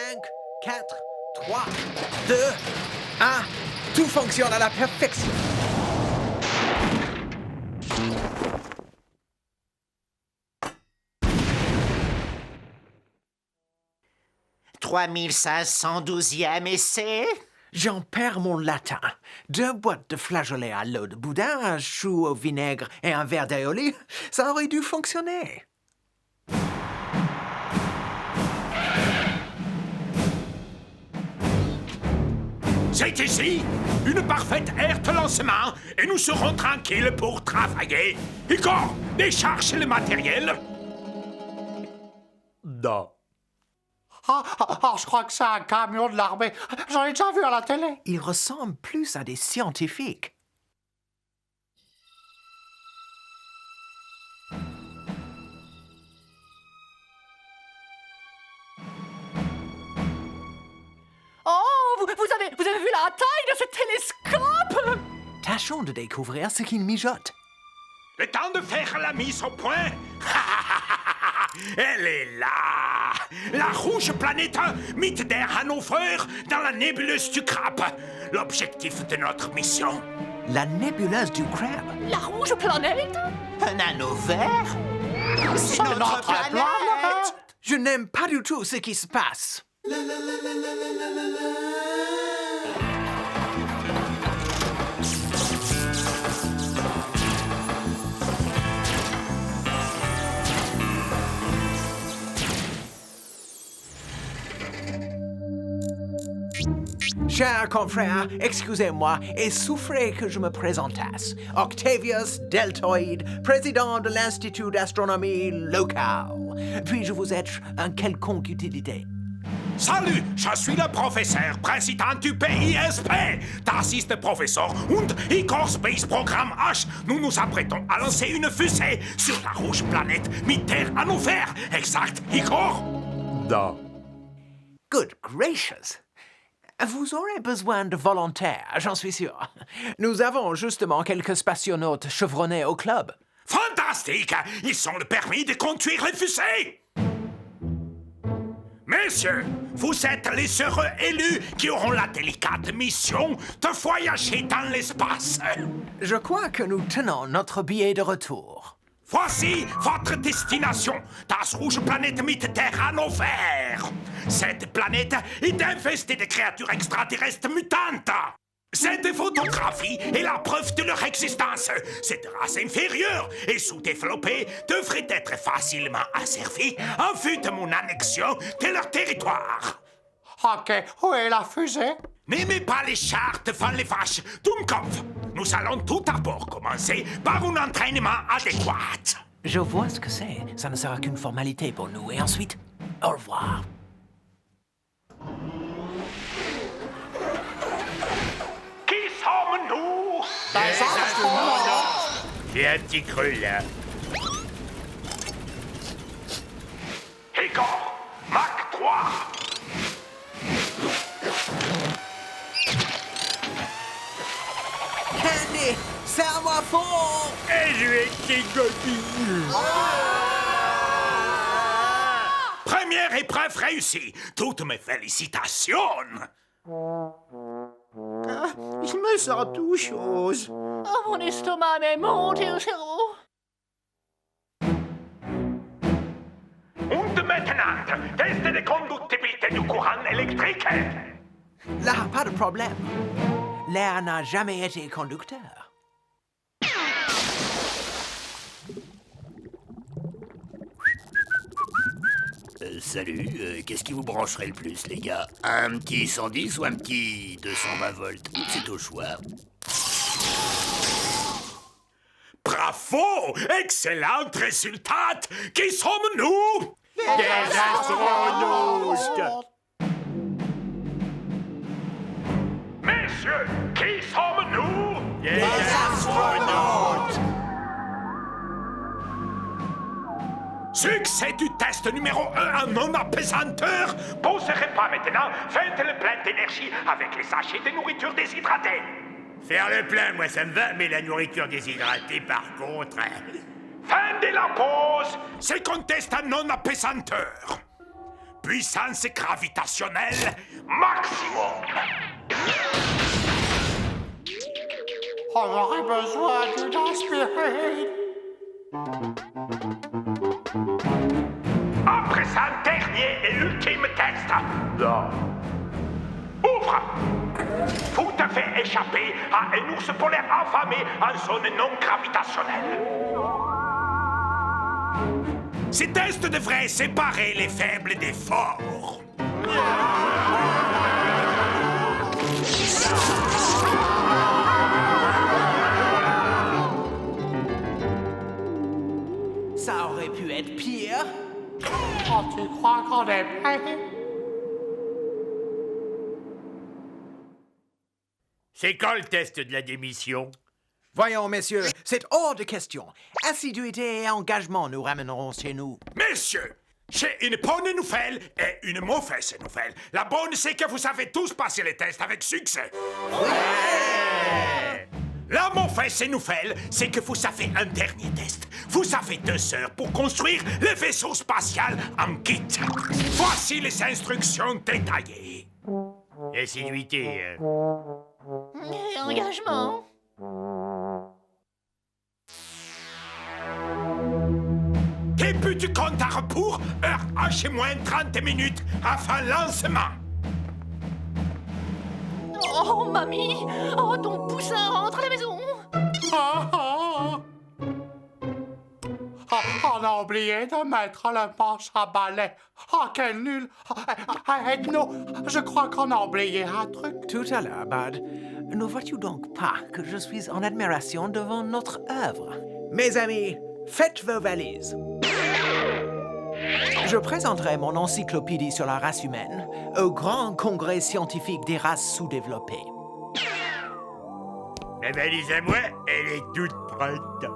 5, 4, 3, 2, 1. Tout fonctionne à la perfection. « 3512e essai. J'en perds mon latin. 2 boîtes de flageolets à l'eau de boudin, un chou au vinaigre et un verre d'aioli, ça aurait dû fonctionner. C'est ici une parfaite aire de lancement et nous serons tranquilles pour travailler. Igor, décharge le matériel. Non. Je crois que c'est un camion de l'armée. J'en ai déjà vu à la télé. Ils ressemblent plus à des scientifiques. Oh, vous avez vu la taille de ce télescope? Tâchons de découvrir ce qu'ils mijotent. Le temps de faire la mise au point. Elle est là. La rouge planète, mythe d'Air Hannover, dans la nébuleuse du crabe. L'objectif de notre mission. La nébuleuse du crabe. La rouge planète? Un anneau vert? C'est notre planète. Je n'aime pas du tout ce qui se passe. Chers confrères, excusez-moi et souffrez que je me présentasse. Octavius Deltoid, président de l'Institut d'astronomie local. Puis-je vous être un quelconque utilité? Salut, je suis le professeur président du PISP. Das ist der Professor und Igor Space Programme H. Nous nous apprêtons à lancer une fusée sur la rouge planète Mid-Terre Hannover. Exact, Igor? Non. Good gracious! Vous aurez besoin de volontaires, j'en suis sûr. Nous avons justement quelques spationautes chevronnés au club. Fantastique! Ils ont le permis de conduire les fusées! Messieurs, vous êtes les heureux élus qui auront la délicate mission de voyager dans l'espace. Je crois que nous tenons notre billet de retour. Voici votre destination, das rouge planète Mid-Terre Hannover. Cette planète est infestée de créatures extraterrestres mutantes. Cette photographie est la preuve de leur existence. Cette race inférieure et sous-développée devrait être facilement asservie en vue de mon annexion de leur territoire. OK, où est la fusée? N'aimez pas les chars devant les vaches, Dummkopf. Nous allons tout d'abord commencer par un entraînement adéquat. Je vois ce que c'est. Ça ne sera qu'une formalité pour nous. Et ensuite, au revoir. Qui sommes-nous? Des astronautes. J'ai un petit creux, là. Igor, Mach 3. Candy, serre-moi fort! Et je vais t'égobiner. Première épreuve réussie. Toutes mes félicitations. Je me sens tout chose. Oh, mon estomac m'est monté au cerveau. Und maintenant, test de conductibilité du courant électrique. Là, pas de problème. L'air n'a jamais été conducteur. Salut, qu'est-ce qui vous brancherait le plus, les gars? Un petit 110 ou un petit 220 volts? C'est au choix. Bravo! Excellent résultat! Qui sommes-nous? Des astronautes! Messieurs, qui sommes-nous? Des astronautes! Succès du test numéro 1 en non-apesanteur. Poserez pas maintenant. Faites le plein d'énergie avec les sachets de nourriture déshydratée. Faire le plein, moi ça me va, mais la nourriture déshydratée par contre... Fin de la pause. C'est qu'on teste en non-apesanteur. puissance gravitationnelle maximum. On aurait besoin d'une aspirine. Après ça, dernier et ultime test. Là. Ouvre. Vous devez échapper à un ours polaire affamé en zone non gravitationnelle. Ces tests devraient séparer les faibles des forts. Ça aurait pu être pire. Oh, tu crois qu'on est prêt? C'est quand le test de la démission? Voyons, messieurs, c'est hors de question. Assiduité et engagement nous ramèneront chez nous. Messieurs, j'ai une bonne nouvelle et une mauvaise nouvelle. La bonne, c'est que vous avez tous passé les tests avec succès. La mauvaise nouvelle, c'est que vous avez un dernier test. Vous avez 2 heures pour construire le vaisseau spatial en kit. Voici les instructions détaillées. Assiduité, hein. Et engagement. Début du compte à rebours, heure H moins 30 minutes avant lancement. Oh, mamie! Oh, ton poussin rentre à la maison! On a oublié de mettre le manche à balai. Oh, quel nul! Aide-nous! Je crois qu'on a oublié un truc. Tout à l'heure, Bud, ne vois-tu donc pas que je suis en admiration devant notre œuvre? Mes amis, faites vos valises. Je présenterai mon encyclopédie sur la race humaine au grand congrès scientifique des races sous-développées. Ma valise à moi, elle est toute prête.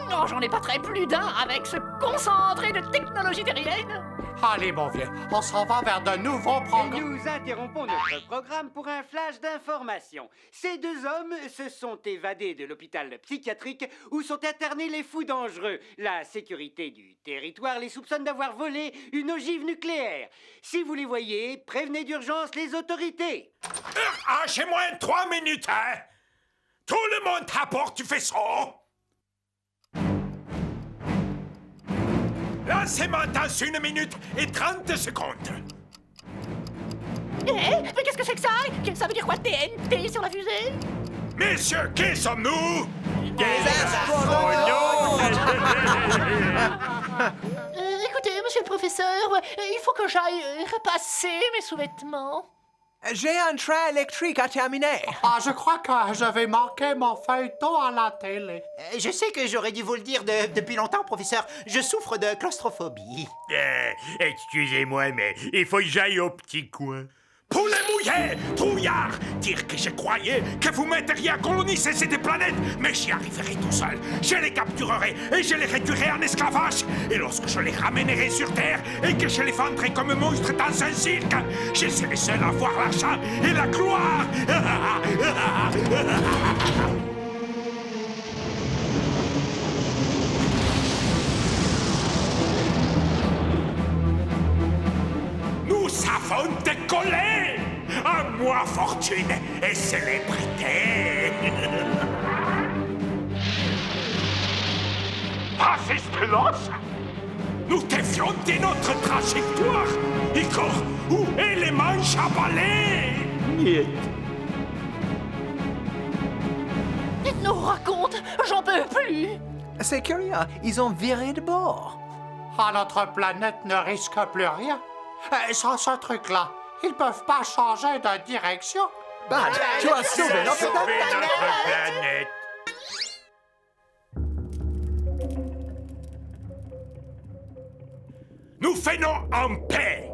Non, j'en ai pas très plus d'un avec ce concentré de technologie terrienne! Allez, mon vieux, on s'en va vers de nouveaux programmes. Nous interrompons notre programme pour un flash d'information. Ces 2 hommes se sont évadés de l'hôpital psychiatrique où sont internés les fous dangereux. La sécurité du territoire les soupçonne d'avoir volé une ogive nucléaire. Si vous les voyez, prévenez d'urgence les autorités. Heure H moins 3 minutes, hein? Tout le monde à bord du vaisseau. Lancement dans 1 minute et 30 secondes. Eh, mais qu'est-ce que c'est que ça? Ça veut dire quoi, TNT sur la fusée? Messieurs, qui sommes-nous? Écoutez, monsieur le professeur, il faut que j'aille repasser mes sous-vêtements. J'ai un train électrique à terminer. Ah, je crois que je vais manquer mon feuilleton à la télé. Je sais que j'aurais dû vous le dire depuis longtemps, professeur. Je souffre de claustrophobie. Excusez-moi, mais il faut que j'aille au petit coin. Poulet mouillé, trouillard, dire que je croyais que vous m'aideriez à coloniser cette planète, mais j'y arriverai tout seul. Je les capturerai et je les réduirai en esclavage. Et lorsque je les ramènerai sur Terre et que je les vendrai comme monstres dans un cirque, je serai seul à voir l'argent et la gloire. Nous avons décollé! À moi, fortune et célébrité! Assistance! Nous dévions de notre trajectoire! Igor, où est les manches à balai? Nous raconte, j'en peux plus. C'est curieux, ils ont viré de bord. Ah, notre planète ne risque plus rien. Sans ce truc-là, ils peuvent pas changer de direction. Bud, tu as sauvé notre Sauver notre planète. Nous faisons en paix!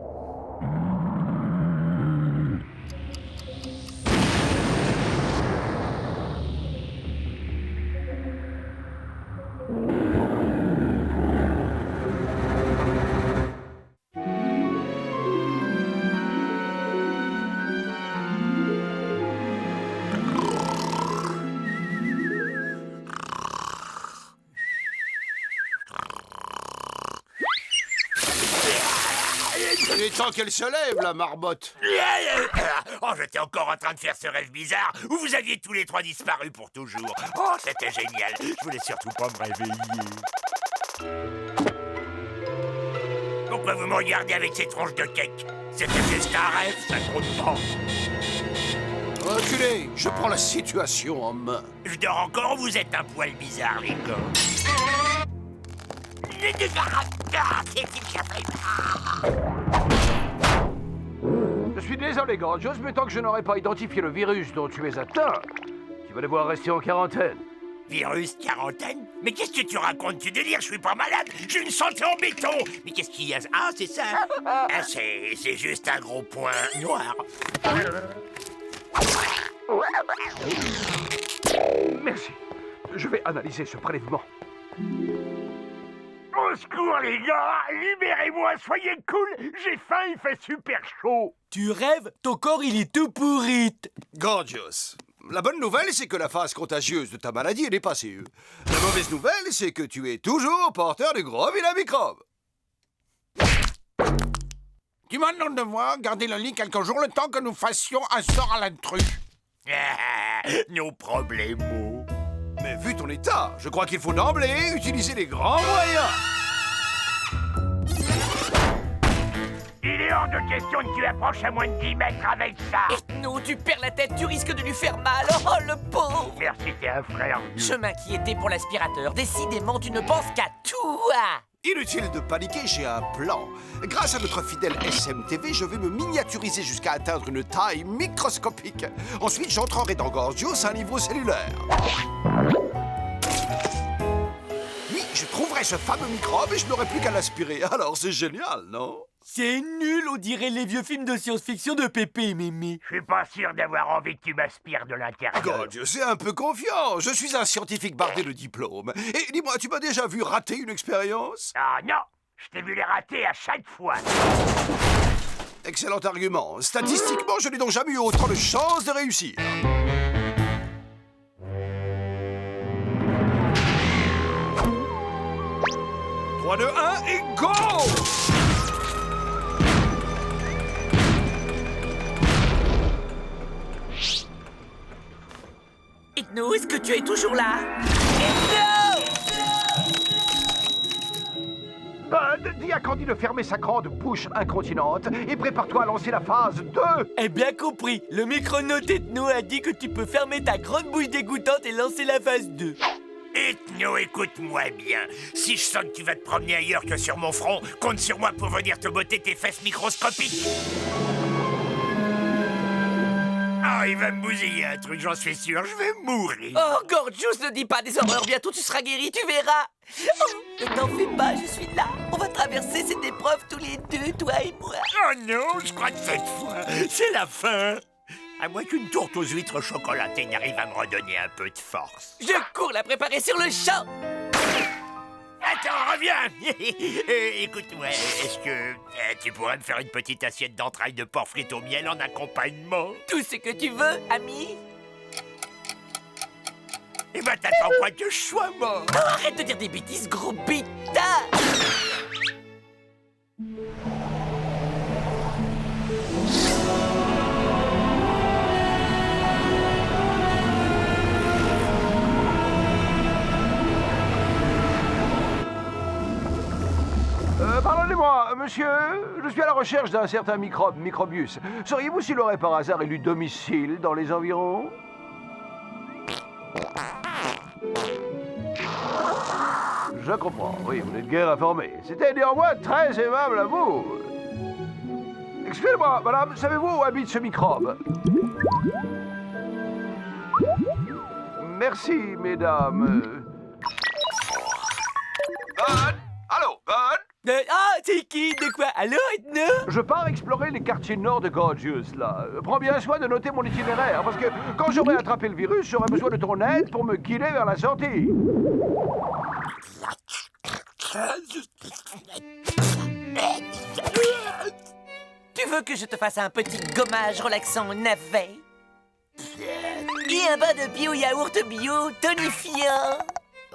Il est temps qu'elle se lève, la marmotte. Oh, j'étais encore en train de faire ce rêve bizarre où vous aviez tous les trois disparu pour toujours. Oh, c'était génial. Je voulais surtout pas me réveiller. Pourquoi vous me regardez avec ces tronches de cake? C'était juste un rêve, ça compte pas. Reculez, je prends la situation en main. Je dors encore, vous êtes un poil bizarre, les gars. Je suis désolé, Gorgios, mais tant que je n'aurai pas identifié le virus dont tu es atteint, tu vas devoir rester en quarantaine. Virus, quarantaine? Mais qu'est-ce que tu racontes? Tu délires, je suis pas malade, j'ai une santé en béton. Mais qu'est-ce qu'il y a? Ah, c'est ça? Ah, c'est juste un gros point noir. Merci. Je vais analyser ce prélèvement. Au secours, les gars! Libérez-moi, soyez cool! J'ai faim, il fait super chaud! Tu rêves? Ton corps, il est tout pourri. Gorgios, la bonne nouvelle, c'est que la phase contagieuse de ta maladie, elle est passée. La mauvaise nouvelle, c'est que tu es toujours porteur du gros vilain microbe. Tu m'as demandé de devoir garder le lit quelques jours le temps que nous fassions un sort à l'intrus. Nos problèmes. Mais vu ton état, je crois qu'il faut d'emblée utiliser les grands moyens. Il est hors de question que tu approches à moins de 10 mètres avec ça! Non, tu perds la tête, tu risques de lui faire mal. Oh, le pauvre! Merci, t'es un frère. Je m'inquiétais pour l'aspirateur. Décidément, tu ne penses qu'à tout. Inutile de paniquer, j'ai un plan. Grâce à notre fidèle SMTV, je vais me miniaturiser jusqu'à atteindre une taille microscopique. Ensuite, j'entrerai dans Gorgios à un niveau cellulaire. Oui, je trouverai ce fameux microbe et je n'aurai plus qu'à l'aspirer. Alors, c'est génial, non? C'est nul, on dirait les vieux films de science-fiction de Pépé et Mémé. Je suis pas sûr d'avoir envie que tu m'aspires de l'intérieur. Gorgios, c'est un peu confiant. Je suis un scientifique bardé de diplôme. Et dis-moi, tu m'as déjà vu rater une expérience? Ah non! Je t'ai vu les rater à chaque fois. Excellent argument. Statistiquement, je n'ai donc jamais eu autant de chances de réussir. 3, 2, 1 et go! Ethno, est-ce que tu es toujours là? Ethno! Bud, dis à Candy de fermer sa grande bouche incontinente et prépare-toi à lancer la phase 2. Eh bien compris, le micronaute Ethno a dit que tu peux fermer ta grande bouche dégoûtante et lancer la phase 2. Ethno, écoute-moi bien. Si je sens que tu vas te promener ailleurs que sur mon front, compte sur moi pour venir te botter tes fesses microscopiques. Ah, il va me bousiller un truc, j'en suis sûr, je vais mourir. Oh, Gorgios, ne dis pas des horreurs, bientôt tu seras guéri, tu verras. Oh, ne t'en fais pas, je suis là. On va traverser cette épreuve tous les deux, toi et moi. Oh non, je crois que cette fois, c'est la fin. À moins qu'une tourte aux huîtres chocolatées n'arrive à me redonner un peu de force. Je cours la préparer sur le champ. Attends, reviens. Écoute-moi, est-ce que tu pourrais me faire une petite assiette d'entrailles de porc frites au miel en accompagnement? Tout ce que tu veux, ami. Eh ben, t'attends pas que je sois mort. Oh, arrête de dire des bêtises, gros bêta. Pardonnez-moi, monsieur, je suis à la recherche d'un certain microbe, Microbius. Sauriez-vous s'il aurait par hasard élu domicile dans les environs? Je comprends, oui, vous n'êtes guère informé. C'était néanmoins très aimable à vous. Excusez-moi, madame, savez-vous où habite ce microbe? Merci, mesdames. Bud? Allô, Bud? Ah, c'est qui? De quoi? Allô, Ethno? Je pars explorer les quartiers nord de Gorgios, là. Prends bien soin de noter mon itinéraire, parce que quand j'aurai attrapé le virus, j'aurai besoin de ton aide pour me guider vers la sortie. Tu veux que je te fasse un petit gommage relaxant navet? Et un bain de bio-yaourt bio tonifiant?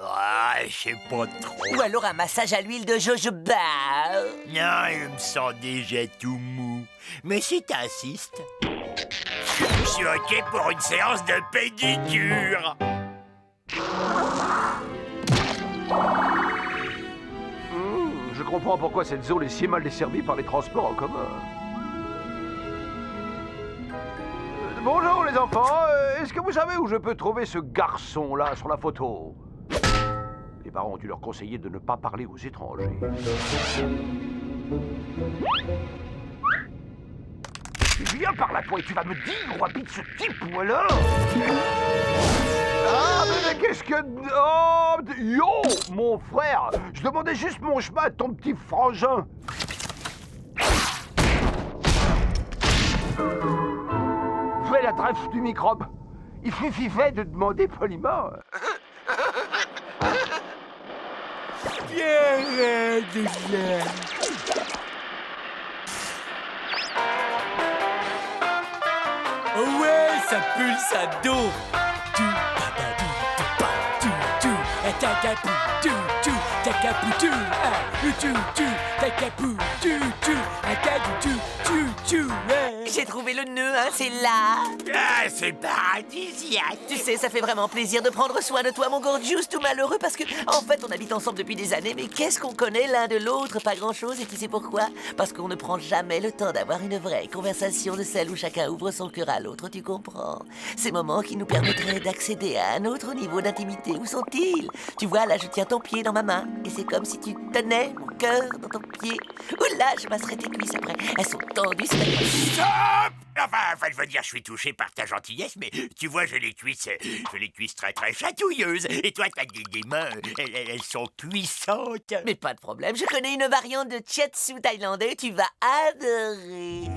Ah, je sais pas trop. Ou alors un massage à l'huile de jojoba. Non, je me sens déjà tout mou. Mais si t'insistes, je suis OK pour une séance de pédicure. Je comprends pourquoi cette zone est si mal desservie par les transports en commun. Bonjour les enfants, est-ce que vous savez où je peux trouver ce garçon-là sur la photo? Les parents ont dû leur conseiller de ne pas parler aux étrangers. Viens par là, toi, et tu vas me dire où habite ce type, ou alors... Ah, mais qu'est-ce que... Oh, yo, mon frère, je demandais juste mon chemin à ton petit frangin. Fais la trêve du microbe. Il suffisait de demander poliment. Oh ouais, ça pulse à dos. J'ai trouvé le nœud, hein, c'est là. Ah, c'est paradisiaque. Tu sais, ça fait vraiment plaisir de prendre soin de toi, mon Gorgeous, tout malheureux, parce que, en fait, on habite ensemble depuis des années, mais qu'est-ce qu'on connaît l'un de l'autre? Pas grand-chose, et tu sais pourquoi? Parce qu'on ne prend jamais le temps d'avoir une vraie conversation de celle où chacun ouvre son cœur à l'autre, tu comprends? Ces moments qui nous permettraient d'accéder à un autre niveau d'intimité, où sont-ils? Tu vois, là, je tiens ton pied dans ma main, et c'est comme si tu tenais mon cœur dans ton pied. Ou là, je masserais tes cuisses après. Elles sont tendues, c'est Enfin, je veux dire, je suis touché par ta gentillesse, mais tu vois, j'ai les cuisses très très chatouilleuses. Et toi, t'as des mains, elles sont puissantes. Mais pas de problème, je connais une variante de Chiatsu thaïlandais, tu vas adorer.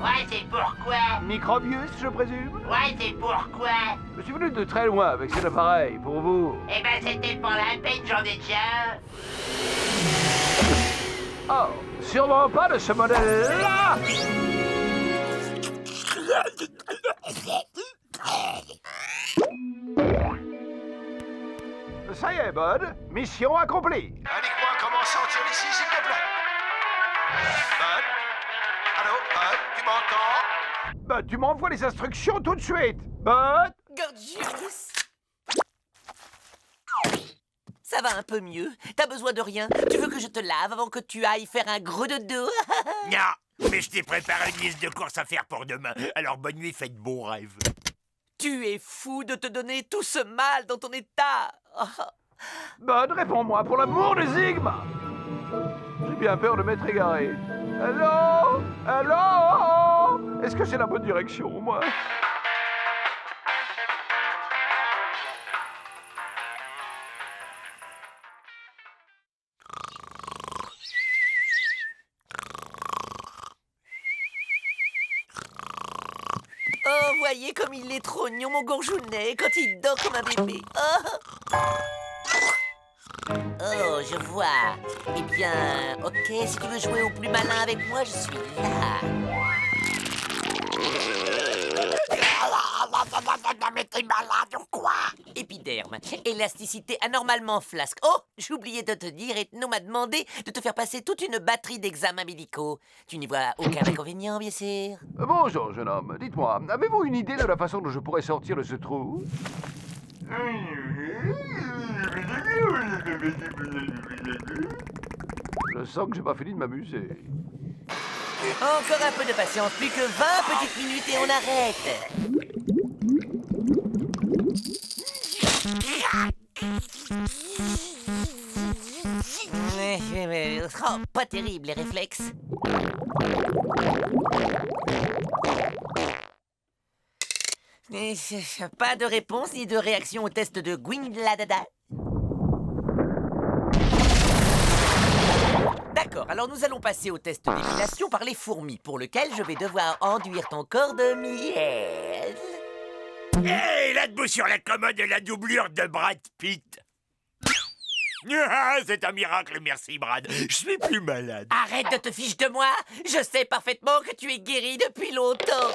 Ouais, c'est pourquoi. Microbius, je présume? Ouais, c'est pourquoi. Je suis venu de très loin avec cet appareil, pour vous. Eh ben, c'était pour la peine, j'en ai déjà. Oh, sûrement pas de ce modèle-là! Ça y est, Bud. Mission accomplie. Indique-moi comment sortir d'ici, s'il te plaît. Bud? Allô, Bud? Tu m'entends? Bud, tu m'envoies les instructions tout de suite. Bud? Gorgeous. Ça va un peu mieux. T'as besoin de rien. Tu veux que je te lave avant que tu ailles faire un gros dodo? Non, mais je t'ai préparé une liste de courses à faire pour demain. Alors bonne nuit, faites beaux rêves. Tu es fou de te donner tout ce mal dans ton état. Bud, réponds-moi pour l'amour de Sigma. J'ai bien peur de m'être égaré. Allô? Allô? Est-ce que c'est la bonne direction, moi? Oh, voyez comme il est trop mignon, mon gourjounet, quand il dort comme un bébé. Oh, je vois. Eh bien, ok, si tu veux jouer au plus malin avec moi, je suis là. Mais t'es malade ou quoi? Épiderme, élasticité anormalement flasque. Oh, j'ai oublié de te dire, Ethno m'a demandé de te faire passer toute une batterie d'examens médicaux. Tu n'y vois aucun inconvénient, bien sûr. Bonjour, jeune homme. Dites-moi, avez-vous une idée de la façon dont je pourrais sortir de ce trou? Je sens que j'ai pas fini de m'amuser. Encore un peu de patience, plus que 20 petites minutes et on arrête. Oh, pas terrible les réflexes. Pas de réponse ni de réaction au test de Gwingladada. D'accord, alors nous allons passer au test d'épilation par les fourmis, pour lequel je vais devoir enduire ton corps de miel. Hé, là-debout sur la commode, la doublure de Brad Pitt. Ah, c'est un miracle, merci Brad. Je suis plus malade. Arrête de te fiche de moi. Je sais parfaitement que tu es guéri depuis longtemps.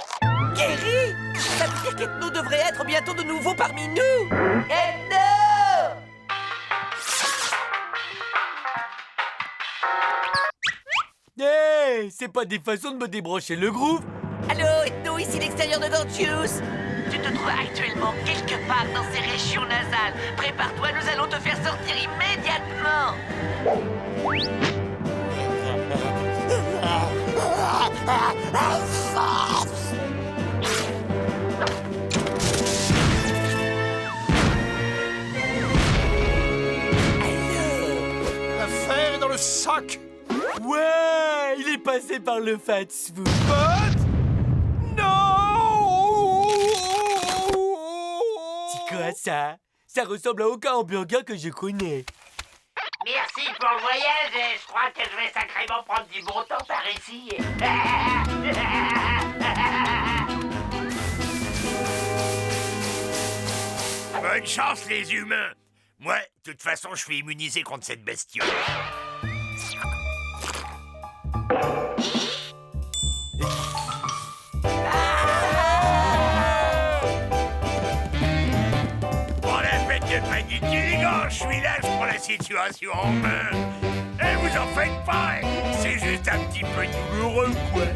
Guéri? Ça veut dire qu'Ethno devrait être bientôt de nouveau parmi nous. Ethno! Hey, c'est pas des façons de me débrancher le groove. Allô, Ethno, ici l'extérieur de Gorgius. Tu te trouves actuellement quelque part dans ces régions nasales. Prépare-toi, nous allons te faire sortir immédiatement. L'affaire est dans le sac. Ouais, il est passé par le fast food. Non! C'est quoi ça? Ça ressemble à aucun hamburger que je connais. Merci pour le voyage et je crois que je vais sacrément prendre du bon temps par ici. Bonne chance les humains. Moi, de toute façon, je suis immunisé contre cette bestiole. Pour la fête de paniquer, les gars, je suis là, je prends la situation en main. Et vous en faites pas, c'est juste un petit peu douloureux, quoi.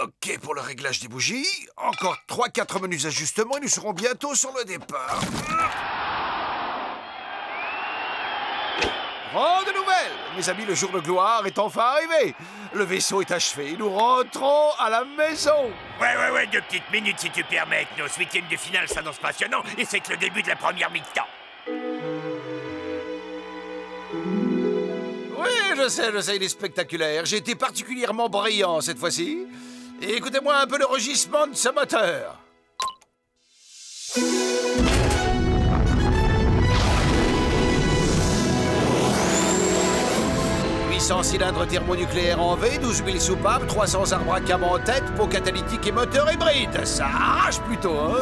Ok pour le réglage des bougies. Encore 3-4 menus ajustements et nous serons bientôt sur le départ. Grande nouvelle! Mes amis, le jour de gloire est enfin arrivé. Le vaisseau est achevé. Nous rentrons à la maison. Ouais, 2 petites minutes si tu permets. Nos 8e de finale s'annonce passionnant et c'est que le début de la première mi-temps. Oui, je sais, il est spectaculaire. J'ai été particulièrement brillant cette fois-ci. Et écoutez-moi un peu le rugissement de ce moteur. 800 cylindres thermonucléaires en V, 12 000 soupapes, 300 arbres à câble en tête, pot catalytique et moteur hybride. Ça arrache plutôt, hein?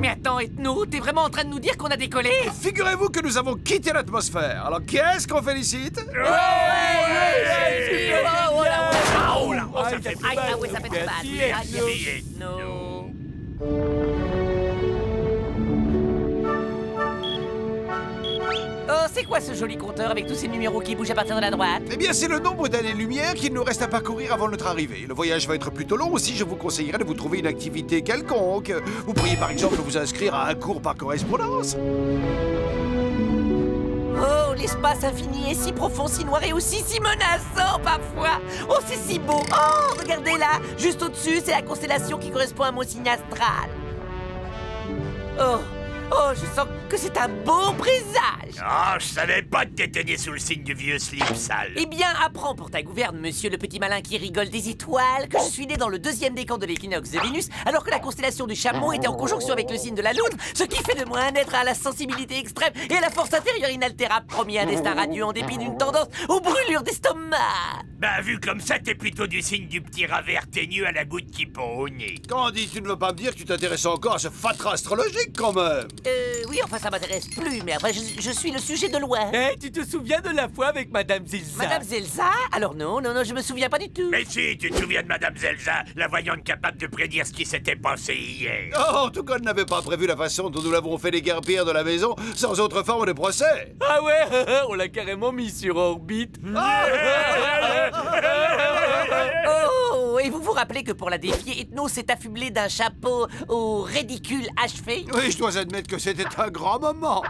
Mais attends, Ethno, t'es vraiment en train de nous dire qu'on a décollé? Figurez-vous que nous avons quitté l'atmosphère. Alors qu'est-ce qu'on félicite? Ça fait mal. Oh, c'est quoi ce joli compteur avec tous ces numéros qui bougent à partir de la droite? Eh bien, c'est le nombre d'années-lumière qu'il nous reste à parcourir avant notre arrivée. Le voyage va être plutôt long aussi, je vous conseillerais de vous trouver une activité quelconque. Vous pourriez par exemple vous inscrire à un cours par correspondance. Oh, l'espace infini est si profond, si noir et aussi si menaçant parfois. Oh, c'est si beau. Oh, regardez là, juste au-dessus, c'est la constellation qui correspond à mon signe astral. Oh, je sens que c'est un beau présage. Oh, je savais pas que t'étais né sous le signe du vieux slip sale. Eh bien, apprends pour ta gouverne, monsieur le petit malin qui rigole des étoiles, que je suis né dans le 2e décan de l'équinoxe de Vénus, alors que la constellation du Chameau était en conjonction avec le signe de la Loutre, ce qui fait de moi un être à la sensibilité extrême et à la force intérieure inaltérable, promis un destin radieux en dépit d'une tendance aux brûlures d'estomac. Bah, vu comme ça, t'es plutôt du signe du petit rat vert teigneux à la goutte qui pend au nez. Candy, tu ne veux pas me dire que tu t'intéresses encore à ce fatras astrologique quand même? Oui, enfin, ça m'intéresse plus, mais après, je suis le sujet de loin. Eh, tu te souviens de la fois avec Madame Zelza? Madame Zelza? Alors non, je me souviens pas du tout. Mais si, tu te souviens de Madame Zelza, la voyante capable de prédire ce qui s'était passé hier. Oh, en tout cas, elle n'avait pas prévu la façon dont nous l'avons fait déguerpir de la maison sans autre forme de procès. Ah ouais, on l'a carrément mis sur orbite. Oh, et vous vous rappelez que pour la défier, Ethno s'est affublé d'un chapeau au ridicule achevé? Oui, je dois admettre que c'était un grand moment.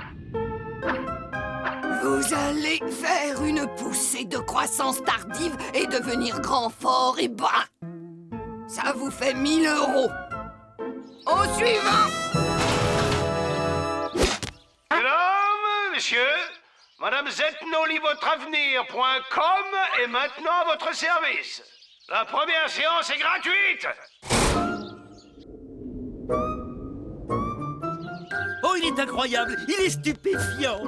Vous allez faire une poussée de croissance tardive et devenir grand, fort et bas. Ça vous fait 1 000 €. Au suivant! Mesdames, messieurs, Madame zetnolivotravenir.com est maintenant à votre service. La première séance est gratuite. Oh, il est incroyable, il est stupéfiant.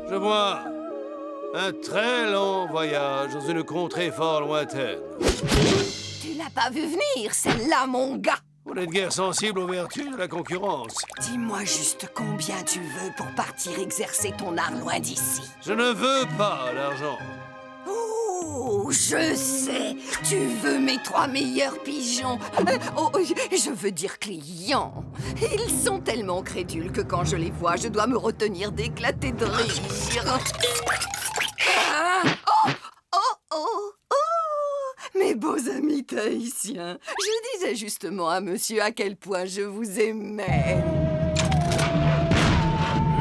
Je vois. Un très long voyage dans une contrée fort lointaine. Tu l'as pas vu venir, celle-là, mon gars. Vous n'êtes guère sensible aux vertus de la concurrence. Dis-moi juste combien tu veux pour partir exercer ton art loin d'ici. Je ne veux pas l'argent. Oh, je sais. Tu veux mes 3 meilleurs pigeons. Je veux dire clients. Ils sont tellement crédules que quand je les vois, je dois me retenir d'éclater de rire. Ah, mes beaux amis tahitiens, je disais justement à monsieur à quel point je vous aimais.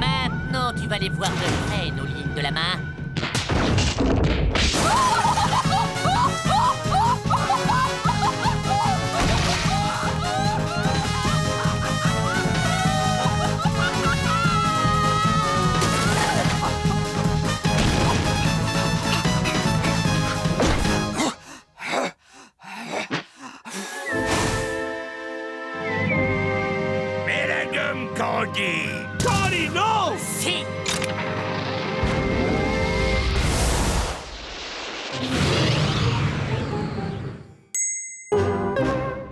Maintenant, tu vas les voir de près, nos lignes de la main. Mais la gomme Candy! Candy, non! Si!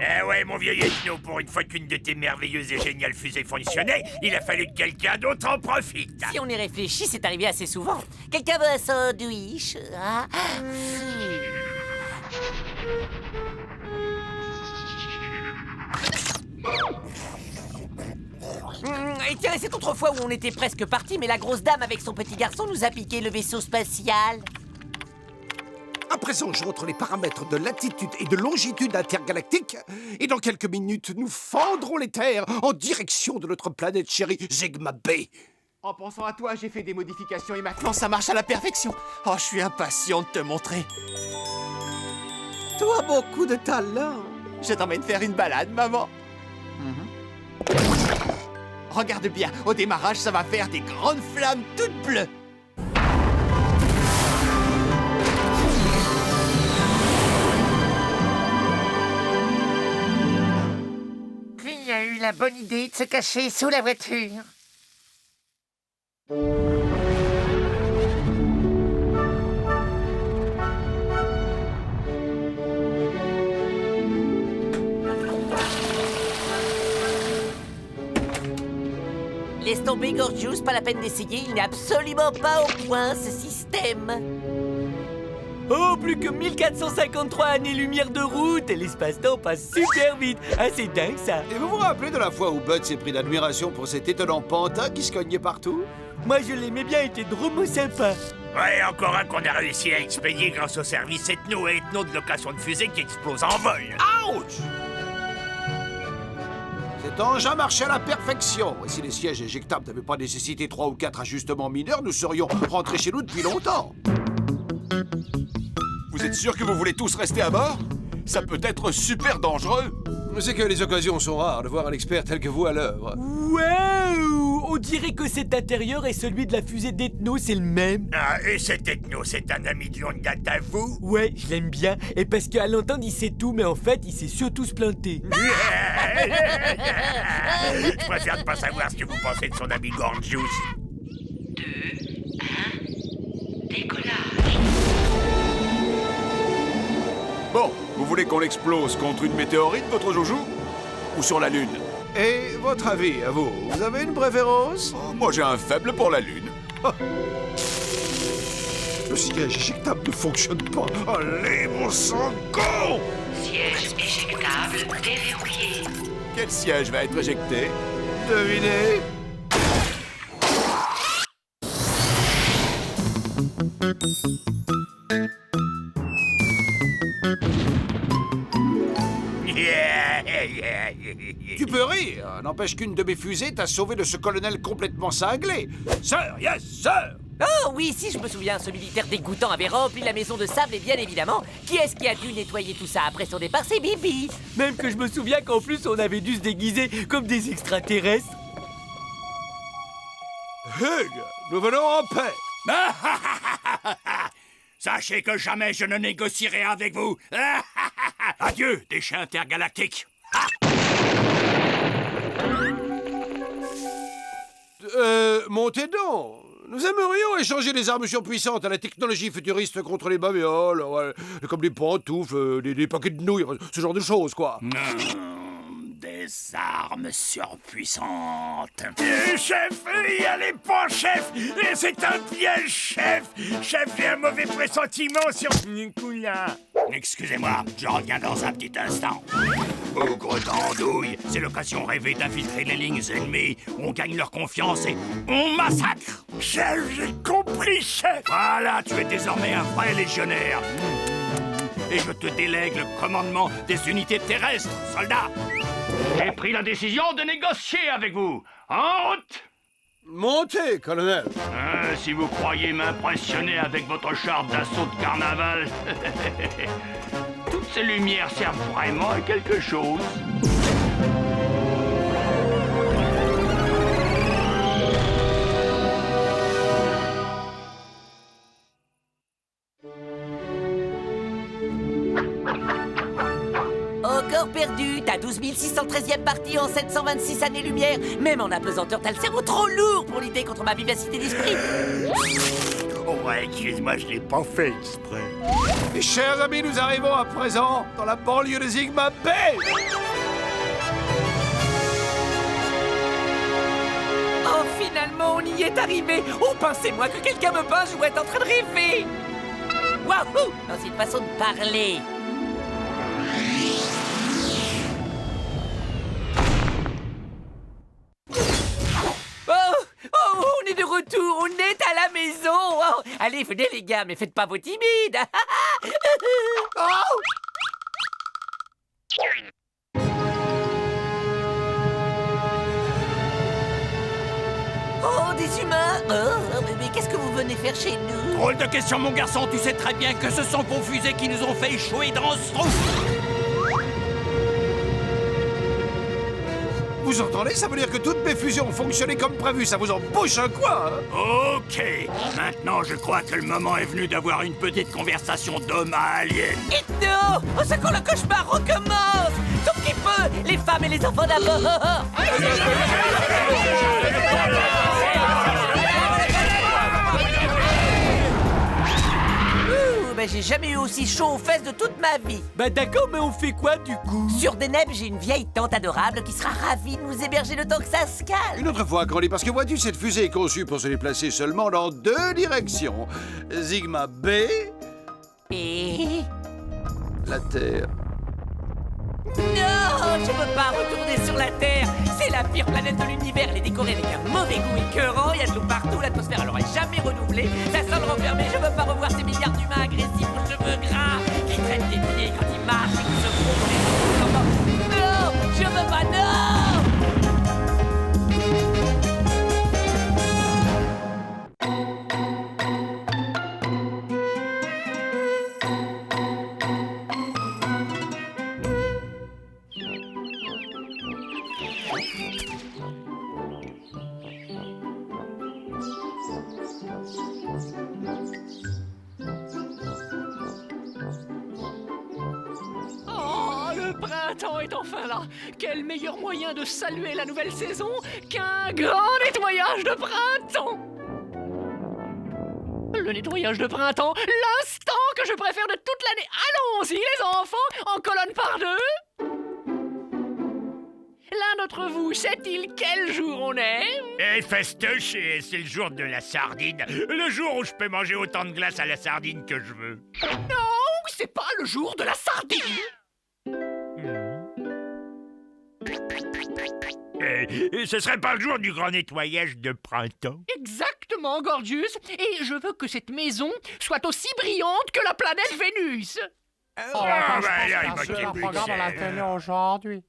Ah ouais, mon vieux Ethno, pour une fois qu'une de tes merveilleuses et géniales fusées fonctionnait, il a fallu que quelqu'un d'autre en profite. Si on y réfléchit, c'est arrivé assez souvent. Quelqu'un veut un sandwich? Ah. Et tiens, c'est autrefois où on était presque parti, mais la grosse dame avec son petit garçon nous a piqué le vaisseau spatial. À présent, je rentre les paramètres de latitude et de longitude intergalactique. Et dans quelques minutes, nous fendrons les terres en direction de notre planète chérie, Zegma B. En pensant à toi, j'ai fait des modifications et maintenant ça marche à la perfection. Oh, je suis impatient de te montrer. Tu as beaucoup de talent. Je t'emmène faire une balade, maman. Regarde bien, au démarrage, ça va faire des grandes flammes toutes bleues. Qui a eu la bonne idée de se cacher sous la voiture? Laisse tomber, Gorgius, pas la peine d'essayer, il n'est absolument pas au point, ce système. Oh, plus que 1453 années-lumière de route et l'espace-temps passe super vite. Ah, c'est dingue, ça. Et vous vous rappelez de la fois où Bud s'est pris d'admiration pour cet étonnant pantin qui se cognait partout? Moi, je l'aimais bien, il était drôlement sympa. Ouais, encore un qu'on a réussi à expédier grâce au service Ethno et Ethno de location de fusée qui explose en vol. Ouch! Cet engin marchait à la perfection. Et si les sièges éjectables n'avaient pas nécessité 3 ou 4 ajustements mineurs, nous serions rentrés chez nous depuis longtemps. Vous êtes sûr que vous voulez tous rester à bord? Ça peut être super dangereux. C'est que les occasions sont rares de voir un expert tel que vous à l'œuvre. Waouh! On dirait que cet intérieur et celui de la fusée d'Ethno, c'est le même. Ah, et cet Ethno, c'est un ami de longue date à vous? Ouais, je l'aime bien. Et parce qu'à l'entendre, il sait tout, mais en fait, il sait surtout se planter. Je préfère ne pas savoir ce que vous pensez de son ami Gorgius. 2, 1, décollage. Bon, vous voulez qu'on l'explose contre une météorite, votre joujou? Ou sur la Lune? Et votre avis, à vous? Vous avez une préférence? Oh, moi, j'ai un faible pour la Lune. Le siège éjectable ne fonctionne pas. Allez, mon sang, go! Siège éjectable déverrouillé. Quel siège va être éjecté? Devinez. Tu peux rire, n'empêche qu'une de mes fusées t'a sauvé de ce colonel complètement cinglé. Sir, yes, sir! Oh oui, si je me souviens, ce militaire dégoûtant avait rempli la maison de sable et bien évidemment, qui est-ce qui a dû nettoyer tout ça après son départ? C'est Bibi. Même que je me souviens qu'en plus, on avait dû se déguiser comme des extraterrestres. Hugh, nous venons en paix. Sachez que jamais je ne négocierai avec vous. Adieu, déchets intergalactiques. Montez donc. Nous aimerions échanger des armes surpuissantes à la technologie futuriste contre les babioles, ouais, comme des pantoufles, des paquets de nouilles, ce genre de choses, quoi. Des armes surpuissantes. Chef, y allez pas, chef. C'est un piège, chef. Chef, j'ai un mauvais pressentiment sur Nicolas. Excusez-moi, je reviens dans un petit instant. Ogre d'andouille, c'est l'occasion rêvée d'infiltrer les lignes ennemies. On gagne leur confiance et on massacre. Chef, j'ai compris, chef. Voilà, tu es désormais un vrai légionnaire. Et je te délègue le commandement des unités terrestres, soldats. J'ai pris la décision de négocier avec vous. En route! Montez, colonel. Si vous croyez m'impressionner avec votre char d'assaut de carnaval, toutes ces lumières servent vraiment à quelque chose. Encore perdu, t'as 12 613e partie en 726 années-lumière. Même en apesanteur, t'as le cerveau trop lourd pour lutter contre ma vivacité d'esprit. Oh ouais, excuse-moi, je l'ai pas fait exprès. Mes chers amis, nous arrivons à présent dans la banlieue de Sigma B. Oh, finalement, on y est arrivé. Oh, pensez-moi que quelqu'un me pince ou est en train de rêver. Waouh! Non, c'est une façon de parler. Oh, on est de retour, on est à la maison. Oh, allez, venez les gars, mais faites pas vos timides. Oh, des humains. Mais qu'est-ce que vous venez faire chez nous? Drôle de question, mon garçon. Tu sais très bien que ce sont vos fusées qui nous ont fait échouer dans ce trou. Vous entendez? Ça veut dire que toutes mes fusions ont fonctionné comme prévu. Ça vous en bouche un coin, hein? Ok. Maintenant, je crois que le moment est venu d'avoir une petite conversation d'homme à alien. Ethno! Au secours, le cauchemar recommence! Sauf qu'il peut! Les femmes et les enfants d'abord! Ben, j'ai jamais eu aussi chaud aux fesses de toute ma vie. Bah d'accord, mais on fait quoi du coup? Sur Deneb, j'ai une vieille tante adorable qui sera ravie de nous héberger le temps que ça se calme. Une autre fois, Crowley, parce que vois-tu, cette fusée est conçue pour se déplacer seulement dans 2 directions. Sigma B... Et... la Terre. Non, je peux pas retourner sur la Terre. C'est la pire planète de l'univers. Elle est décorée avec un mauvais goût écœurant. Il y a de l'eau partout. L'atmosphère, elle aurait jamais renouvelé. Ça sent le renfermé. Je veux pas revoir ces milliards d'humains agressifs aux cheveux gras qui traînent des pieds quand ils marchent et qui se frôlent les os. Non, je veux pas, non. Le printemps est enfin là. Quel meilleur moyen de saluer la nouvelle saison qu'un grand nettoyage de printemps. Le nettoyage de printemps, l'instant que je préfère de toute l'année. Allons-y les enfants, en colonne par 2. L'un d'entre vous sait-il quel jour on est? Eh, festoche, c'est le jour de la sardine. Le jour où je peux manger autant de glace à la sardine que je veux. Non, c'est pas le jour de la sardine. Et ce serait pas le jour du grand nettoyage de printemps? Exactement, Gorgius. Et je veux que cette maison soit aussi brillante que la planète Vénus. Oh, attends, je pense qu'il y a un programme à la télé aujourd'hui.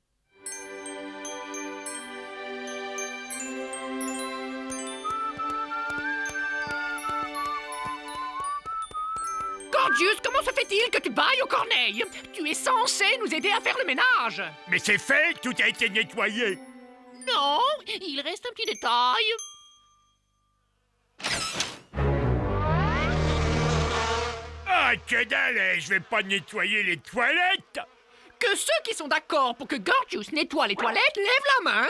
Gorgius, comment se fait-il que tu bailles aux corneilles? Tu es censé nous aider à faire le ménage. Mais c'est fait, tout a été nettoyé. Non, il reste un petit détail. Ah, que dalle, je vais pas nettoyer les toilettes. Que ceux qui sont d'accord pour que Gorgius nettoie les toilettes lèvent la main.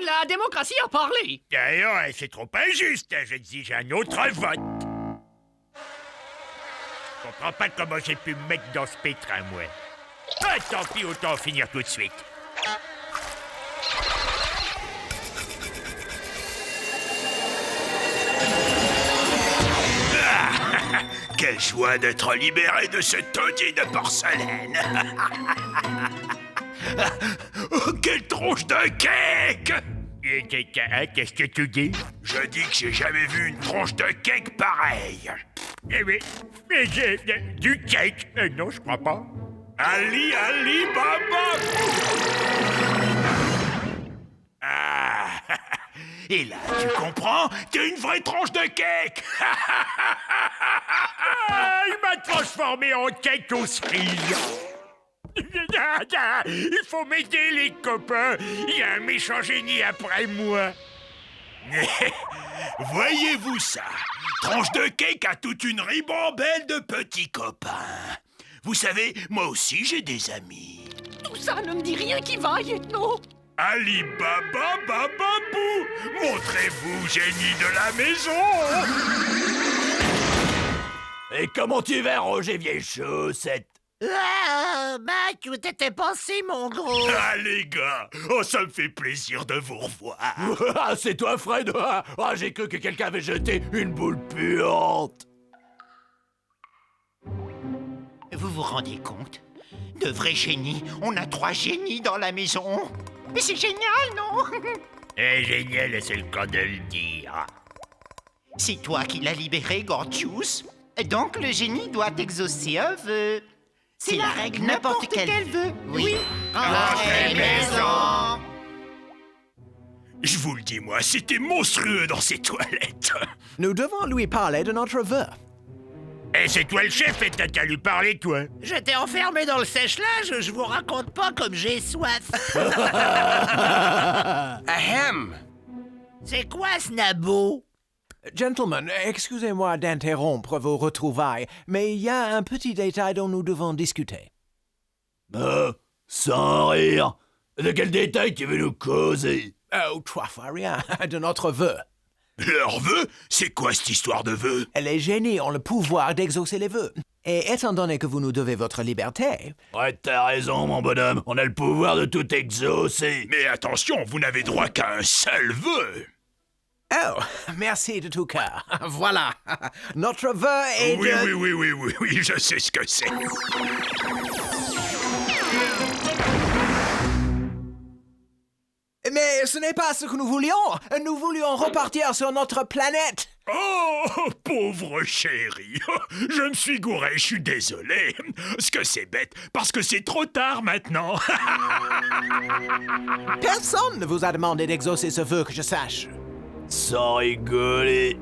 La démocratie a parlé. D'ailleurs, c'est trop injuste. J'exige un autre vote. Je comprends pas comment j'ai pu me mettre dans ce pétrin, moi. Ah, tant pis, autant en finir tout de suite. Ah, quelle joie d'être libéré de ce taudis de porcelaine. Oh, quelle tronche de cake! Qu'est-ce que tu dis? Je dis que j'ai jamais vu une tronche de cake pareille. Eh oui, mais j'ai du cake. Non, je crois pas. Ali, Baba! Ah! Et là, tu comprends? T'es une vraie tranche de cake! Il m'a transformé en cake aux cerises. Il faut m'aider, les copains. Il y a un méchant génie après moi. Voyez-vous ça? Tranche de cake a toute une ribambelle de petits copains. Vous savez, moi aussi j'ai des amis. Tout ça ne me dit rien qui vaille, Ethno. Ali Baba Bababou, montrez-vous, génie de la maison. Et comment tu vas, Roger Vieille Chaussette? Ah, Mac, où t'étais passé, mon gros? Ah, les gars, oh, ça me fait plaisir de vous revoir. Ah, c'est toi, Fred? Ah, j'ai cru que quelqu'un avait jeté une boule puante. Vous vous rendez compte? De vrais génies. On a 3 génies dans la maison. Mais c'est génial, non? Génial, c'est le cas de le dire. C'est toi qui l'as libéré, Gorgius. Donc le génie doit exaucer un vœu. C'est la règle, n'importe quel vœu. Oui. Entrez maison. Je vous le dis, moi, c'était monstrueux dans ces toilettes. Nous devons lui parler de notre vœu. Et c'est toi le chef et t'as qu'à lui parler, toi. J'étais enfermé dans le sèche-linge, je vous raconte pas comme j'ai soif. Ahem. C'est quoi ce nabo? Gentlemen, excusez-moi d'interrompre vos retrouvailles, mais il y a un petit détail dont nous devons discuter. Sans rire. De quel détail tu veux nous causer? Oh, 3 fois rien, de notre vœu. Leur vœu? C'est quoi cette histoire de vœu? Les génies ont le pouvoir d'exaucer les vœux. Et étant donné que vous nous devez votre liberté... Ouais, t'as raison, mon bonhomme. On a le pouvoir de tout exaucer. Mais attention, vous n'avez droit qu'à un seul vœu. Oh, merci de tout cœur. Voilà. Notre vœu est de... Oui, je sais ce que c'est. Mais ce n'est pas ce que nous voulions. Nous voulions repartir sur notre planète. Oh, pauvre chéri. Je me suis gouré, je suis désolé. Ce que c'est bête, parce que c'est trop tard maintenant. Personne ne vous a demandé d'exaucer ce vœu que je sache. Sans rigoler.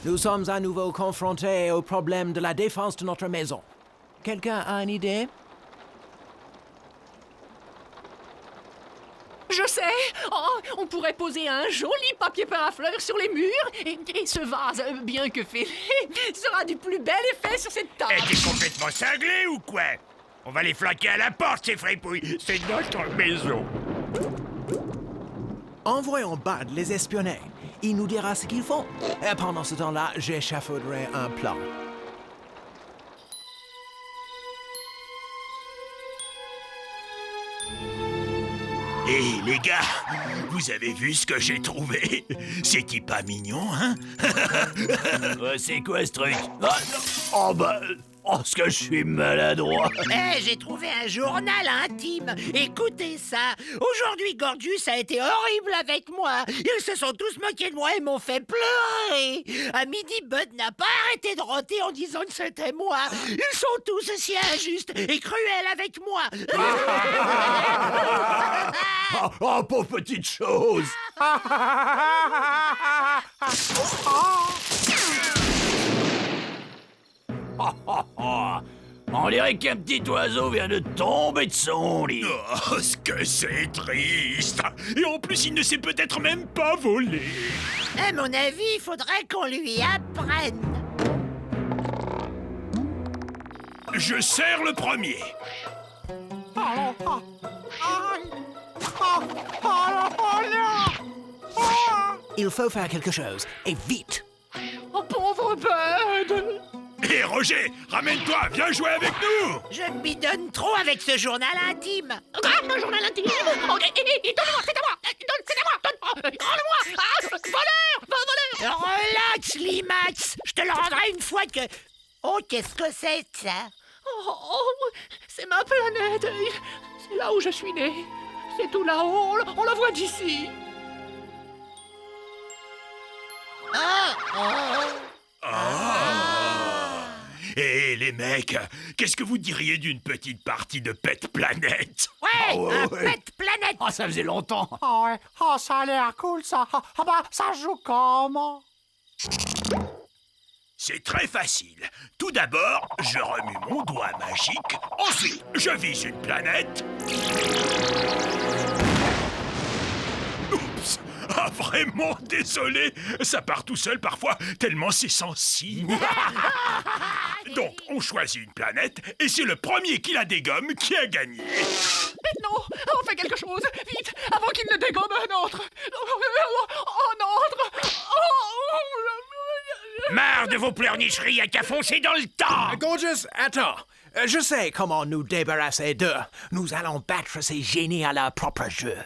Nous sommes à nouveau confrontés au problème de la défense de notre maison. Quelqu'un a une idée? Je sais. Oh, on pourrait poser un joli papier peint à fleurs sur les murs. Et ce vase, bien que fêlé, sera du plus bel effet sur cette table. T'es complètement cinglé ou quoi? On va les flanquer à la porte, ces fripouilles. C'est notre maison. Envoyons Bud les espionner. Il nous dira ce qu'ils font. Et pendant ce temps-là, j'échafauderai un plan. Hé, les gars, vous avez vu ce que j'ai trouvé? C'est-il pas mignon, hein? C'est quoi ce truc? Ah, oh bah... Oh, ce que je suis maladroit. J'ai trouvé un journal intime. Écoutez ça. Aujourd'hui, Gorgius a été horrible avec moi. Ils se sont tous moqués de moi et m'ont fait pleurer. À midi, Bud n'a pas arrêté de roter en disant que c'était moi. Ils sont tous si injustes et cruels avec moi. Oh, pauvre petite chose. On dirait qu'un petit oiseau vient de tomber de son lit. Oh, ce que c'est triste. Et en plus, il ne sait peut-être même pas voler. À mon avis, il faudrait qu'on lui apprenne. Je serre le premier. Il faut faire quelque chose, et vite. Oh, pauvre Bud! Hé, Roger, ramène-toi, viens jouer avec nous. Je me bidonne trop avec ce journal intime. Un journal intime. Ok, donne-moi, c'est à moi. C'est à moi. Rends-le-moi. Voleur. Relax, Limax. Je te le rendrai une fois que... Oh, qu'est-ce que c'est, ça? C'est ma planète. C'est là où je suis né. C'est tout là-haut. On la voit d'ici. Hé, les mecs, qu'est-ce que vous diriez d'une petite partie de Pet Planet? Ouais, Pet Planet. Oh, ça faisait longtemps. Ah ouais, oh, ça a l'air cool, ça. Ah bah, ça joue comment? C'est très facile. Tout d'abord, je remue mon doigt magique. Ensuite, je vise une planète. Oups! Ah, vraiment désolé. Ça part tout seul parfois, tellement c'est sensible. Donc, on choisit une planète et c'est le premier qui la dégomme qui a gagné. Non, on fait quelque chose. Vite, avant qu'il ne dégomme un autre. Marre de vos pleurnicheries, à qu'à foncer dans le temps. Gorgeous, attends. Je sais comment nous débarrasser d'eux. Nous allons battre ces génies à leur propre jeu.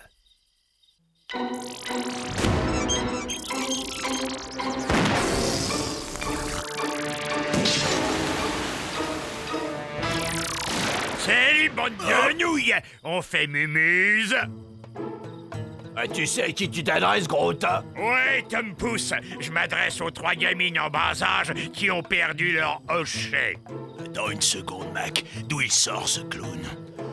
Salut, bande de nouilles. On fait mumuse. Tu sais à qui tu t'adresses, gros tas? Ouais, Tom Pouce, je m'adresse aux 3 gamines en bas âge qui ont perdu leur hochet. Attends une seconde, Mac. D'où il sort, ce clown?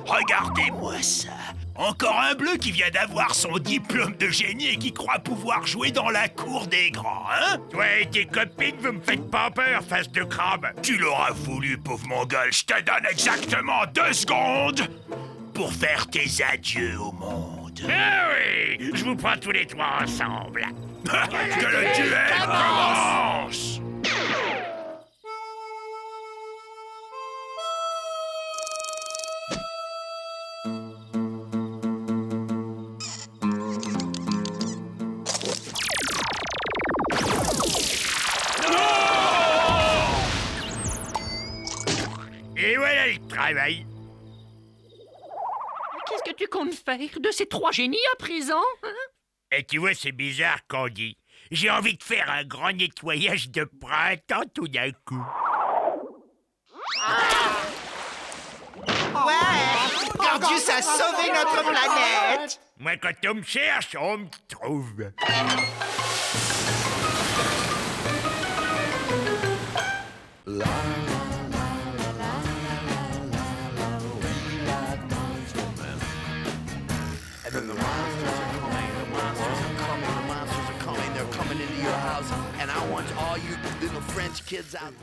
Regardez-moi ça. Encore un bleu qui vient d'avoir son diplôme de génie et qui croit pouvoir jouer dans la cour des grands, hein? Toi et tes copines, vous me faites pas peur, face de crabe. Tu l'auras voulu, pauvre mongol. Je te donne exactement 2 secondes pour faire tes adieux au monde. Ah oui, je vous prends tous les 3 ensemble. Que le duel commence! Et voilà le travail. Qu'est-ce que tu comptes faire de ces 3 génies à présent? Et tu vois, c'est bizarre, Candy. J'ai envie de faire un grand nettoyage de printemps tout d'un coup. Ouais, Gordius a sauvé notre planète. Moi, quand on me cherche, on me trouve. And I want all you little French kids out there.